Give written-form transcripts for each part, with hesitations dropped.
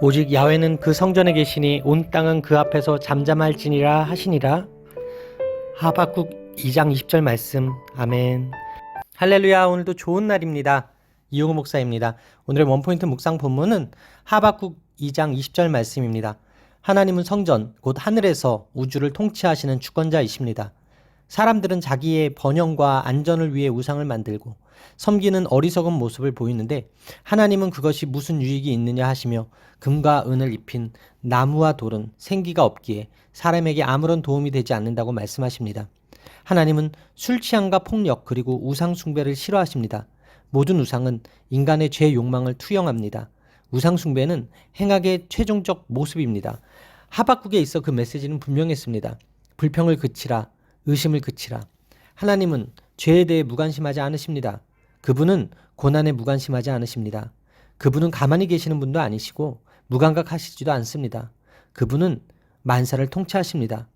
오직 야훼는 그 성전에 계시니 온 땅은 그 앞에서 잠잠할지니라 하시니라. 하박국 2장 20절 말씀. 아멘. 할렐루야. 오늘도 좋은 날입니다. 이용우 목사입니다. 오늘의 원포인트 묵상 본문은 하박국 2장 20절 말씀입니다. 하나님은 성전, 곧 하늘에서 우주를 통치하시는 주권자이십니다. 사람들은 자기의 번영과 안전을 위해 우상을 만들고 섬기는 어리석은 모습을 보이는데, 하나님은 그것이 무슨 유익이 있느냐 하시며 금과 은을 입힌 나무와 돌은 생기가 없기에 사람에게 아무런 도움이 되지 않는다고 말씀하십니다. 하나님은 술 취함과 폭력 그리고 우상 숭배를 싫어하십니다. 모든 우상은 인간의 죄 욕망을 투영합니다. 우상 숭배는 행악의 최종적 모습입니다. 하박국에 있어 그 메시지는 분명했습니다. 불평을 그치라, 의심을 그치라. 하나님은 죄에 대해 무관심하지 않으십니다. 그분은 고난에 무관심하지 않으십니다. 그분은 가만히 계시는 분도 아니시고 무감각하시지도 않습니다. 그분은 만사를 통치하십니다.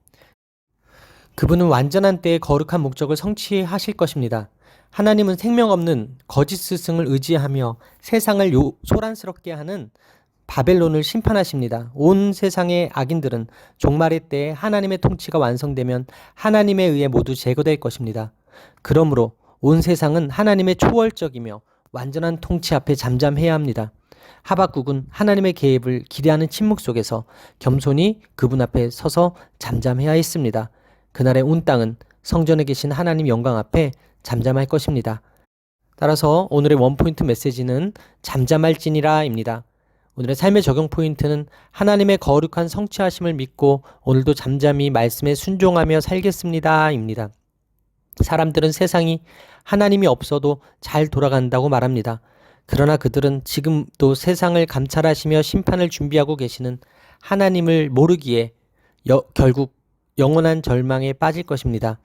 그분은 완전한 때에 거룩한 목적을 성취하실 것입니다. 하나님은 생명 없는 거짓 스승을 의지하며 세상을 소란스럽게 하는 바벨론을 심판하십니다. 온 세상의 악인들은 종말의 때에 하나님의 통치가 완성되면 하나님에 의해 모두 제거될 것입니다. 그러므로 온 세상은 하나님의 초월적이며 완전한 통치 앞에 잠잠해야 합니다. 하박국은 하나님의 개입을 기대하는 침묵 속에서 겸손히 그분 앞에 서서 잠잠해야 했습니다. 그날의 온 땅은 성전에 계신 하나님 영광 앞에 잠잠할 것입니다. 따라서 오늘의 원포인트 메시지는 잠잠할지니라입니다. 오늘의 삶의 적용 포인트는 하나님의 거룩한 성취하심을 믿고 오늘도 잠잠히 말씀에 순종하며 살겠습니다입니다. 사람들은 세상이 하나님이 없어도 잘 돌아간다고 말합니다. 그러나 그들은 지금도 세상을 감찰하시며 심판을 준비하고 계시는 하나님을 모르기에 결국 영원한 절망에 빠질 것입니다.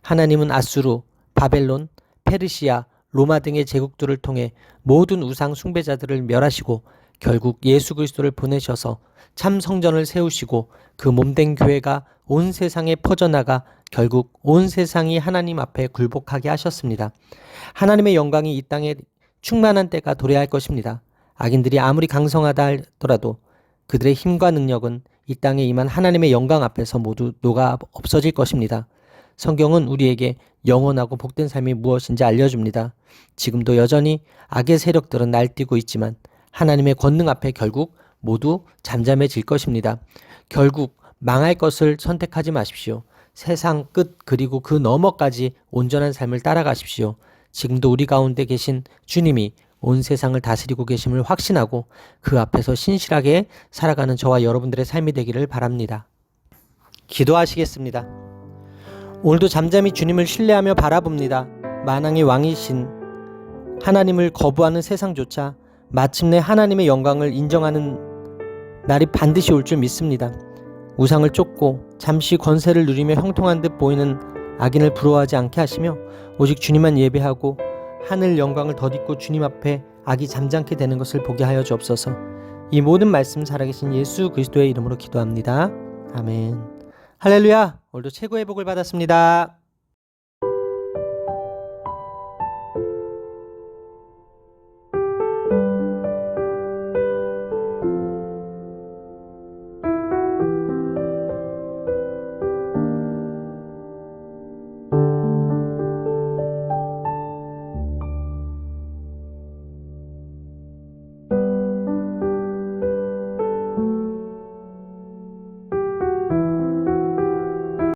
하나님은 아수르, 바벨론, 페르시아, 로마 등의 제국들을 통해 모든 우상 숭배자들을 멸하시고 결국 예수 그리스도를 보내셔서 참 성전을 세우시고 그 몸된 교회가 온 세상에 퍼져나가 결국 온 세상이 하나님 앞에 굴복하게 하셨습니다. 하나님의 영광이 이 땅에 충만한 때가 도래할 것입니다. 악인들이 아무리 강성하다 하더라도 그들의 힘과 능력은 이 땅에 임한 하나님의 영광 앞에서 모두 녹아 없어질 것입니다. 성경은 우리에게 영원하고 복된 삶이 무엇인지 알려줍니다. 지금도 여전히 악의 세력들은 날뛰고 있지만 하나님의 권능 앞에 결국 모두 잠잠해질 것입니다. 결국 망할 것을 선택하지 마십시오. 세상 끝 그리고 그 너머까지 온전한 삶을 따라가십시오. 지금도 우리 가운데 계신 주님이 온 세상을 다스리고 계심을 확신하고 그 앞에서 신실하게 살아가는 저와 여러분들의 삶이 되기를 바랍니다. 기도하시겠습니다. 오늘도 잠잠히 주님을 신뢰하며 바라봅니다. 만왕의 왕이신 하나님을 거부하는 세상조차 마침내 하나님의 영광을 인정하는 날이 반드시 올 줄 믿습니다. 우상을 쫓고 잠시 권세를 누리며 형통한 듯 보이는 악인을 부러워하지 않게 하시며 오직 주님만 예배하고 하늘 영광을 덧입고 주님 앞에 악이 잠잠게 되는 것을 보게 하여 주옵소서. 이 모든 말씀 살아계신 예수 그리스도의 이름으로 기도합니다. 아멘. 할렐루야. 오늘도 최고의 복을 받았습니다.